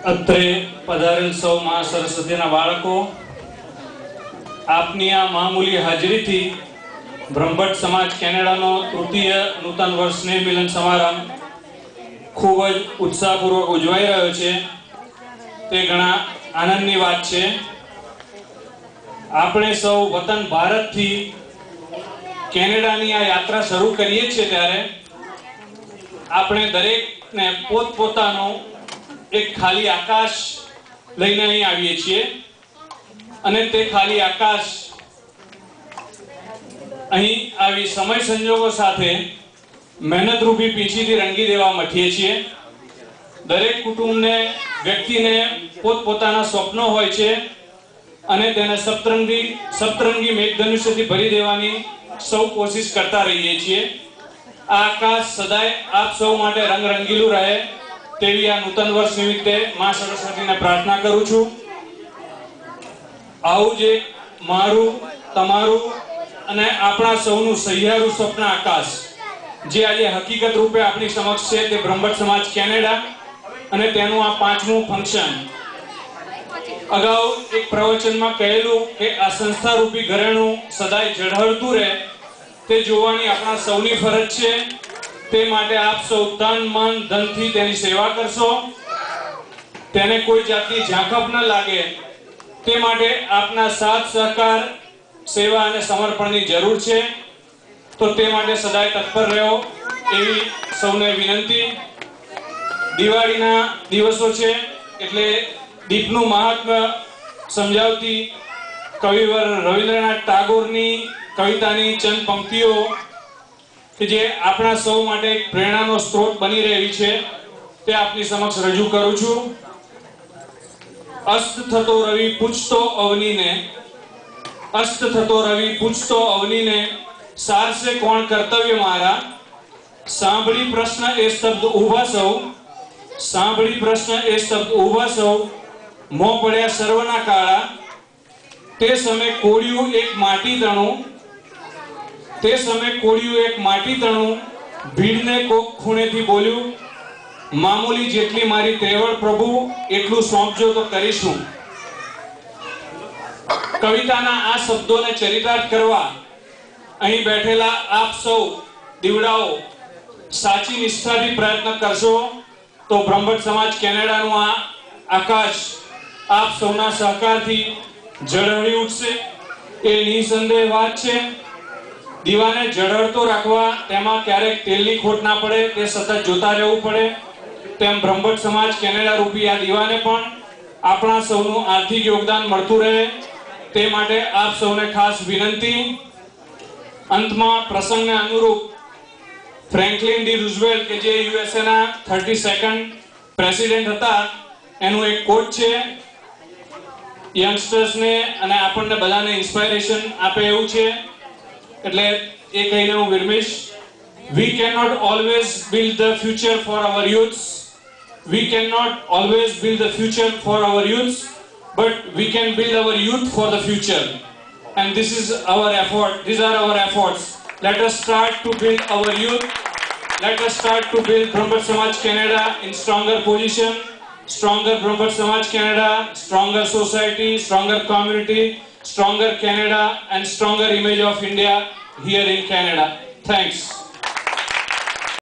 અત્રે પધારેલ સૌ મા સરસ્વતીના બાળકો, આપની આ મામૂલી હાજરીથી બ્રહ્મભટ્ટ સમાજ કેનેડાનો તૃતીય નૂતન વર્ષ સ્નેહ મિલન સમારંભ ખૂબ જ ઉત્સાહપૂર્વક ઉજવાઈ રહ્યો છે। તે ઘણા આનંદની વાત છે। આપણે સૌ વતન ભારતથી કેનેડાની આ યાત્રા શરૂ કરીએ છીએ ત્યારે આપણે દરેકને પોતપોતાનો એક ખાલી આકાશ લઈને અહીં આવીએ છીએ અને તે ખાલી આકાશ અહીં આવી સમય સંજોગો સાથે મહેનત રૂપી પીંછીથી રંગી દેવા મથીએ છીએ। દરેક કુટુંબને વ્યક્તિને પોતપોતાના સ્વપ્નો હોય છે અને તેને સપ્તરંગી મેઘધનુષ્યથી ભરી દેવાની સૌ કોશિશ કરતા રહીએ છીએ। આ આકાશ સદાય આપ સૌ માટે રંગરંગીલું રહે તેવી આ નૂતન વર્ષ નિમિત્તે મા સરસ્વતીને પ્રાર્થના કરું છું। આવું જ એક મારું, તમારું અને આપણા સૌનું સહિયારું સ્વપ્ન આકાશ જે આજે હકીકત રૂપે આપણી સમક્ષ છે તે બ્રહ્મભટ્ટ સમાજ કેનેડા અને તેનું આ 5મું ફંક્શન। અગાઉ એક પ્રવચનમાં કહેલું કે આ સંસ્થા રૂપી ઘરેણું સદાય ઝળહળતું રહે તે જોવાની આપણા સૌની ફરજ છે। તે માટે આપ સૌ તન મન ધનથી તેની સેવા કરશો, તેને કોઈ જાતની ઝાંખપ ન લાગે તે માટે આપના સાથ સહકાર, સેવા અને સમર્પણની જરૂર છે। તો તે માટે સદાય તત્પર રહો એવી સૌને વિનંતી। દિવાળીના દિવસો છે એટલે દીપનું મહાત્મ્ય સમજાવતી કવિવર રવિન્દ્રનાથ ટાગોરની કવિતાની ચંદ પંક્તિઓ કે જે આપણા સૌ માટે એક પ્રેરણાનો સ્ત્રોત બની રહી છે તે આપની સમક્ષ રજૂ કરું છું। અસ્ત થતો રવિ પૂછતો અવનીને, અસ્ત થતો રવિ પૂછતો અવનીને, સારસે કોણ કર્તવ્ય મારા। સાંભળી પ્રશ્ન એ શબ્દ ઊભા સૌ, સાંભળી પ્રશ્ન એ શબ્દ ઊભા સૌ, મોં પડ્યા સર્વના કાળા। તે સમય કોળિયું એક માટી તણું, તે સમય કોળિયું એક માટી તણું, ભીડને કોક ખૂણેથી બોલ્યું, મામૂલી જેટલી મારી ત્રેવડ પ્રભુ એટલું સોંપજો તો કરીશું। કવિતાના આ શબ્દોને ચરિતાર્થ કરવા અહીં બેઠેલા આપ સૌ દીવડાઓ સાચી નિષ્ઠાથી પ્રયત્ન કરશો તો બ્રહ્મભટ્ટ સમાજ કેનેડાનું આ આકાશ આપ સૌના સહકારથી ઝળહળી ઉઠશે એ નિસંદેહ વાત છે। દીવાને ઝળહળતો રાખવા તેમાં ક્યારેક તેલની ખોટ ના પડે તે સતત જોતા રહેવું પડે તેમ બ્રહ્મભટ્ટ સમાજ કેનેડા રૂપી આ દીવાને પણ આપણા સૌનું આર્થિક યોગદાન મળતું રહે તે માટે આપ સૌને ખાસ વિનંતી। અંતમાં પ્રસંગને અનુરૂપ ફ્રેન્કલિન ડી રૂઝવેલ્ટ કે જે યુએસએના 32nd પ્રેસિડેન્ટ હતા એનું એક કોટ છે, યંગસ્ટર્સને અને આપણને બધાને ઇન્સ્પાયરેશન આપે એવું છે એટલે એ કહીને હું વિરમીશ। We cannot always build the future for our youths, we cannot always build the future for our youths, but we can build our youth for the future, and this is our effort, these are our efforts। Let us start to build our youth, let us start to build Brahmभट्ट Samaj Canada in stronger position, stronger Brahmभट्ट Samaj Canada, stronger society, stronger community, stronger Canada and stronger image of India here in Canada। Thanks।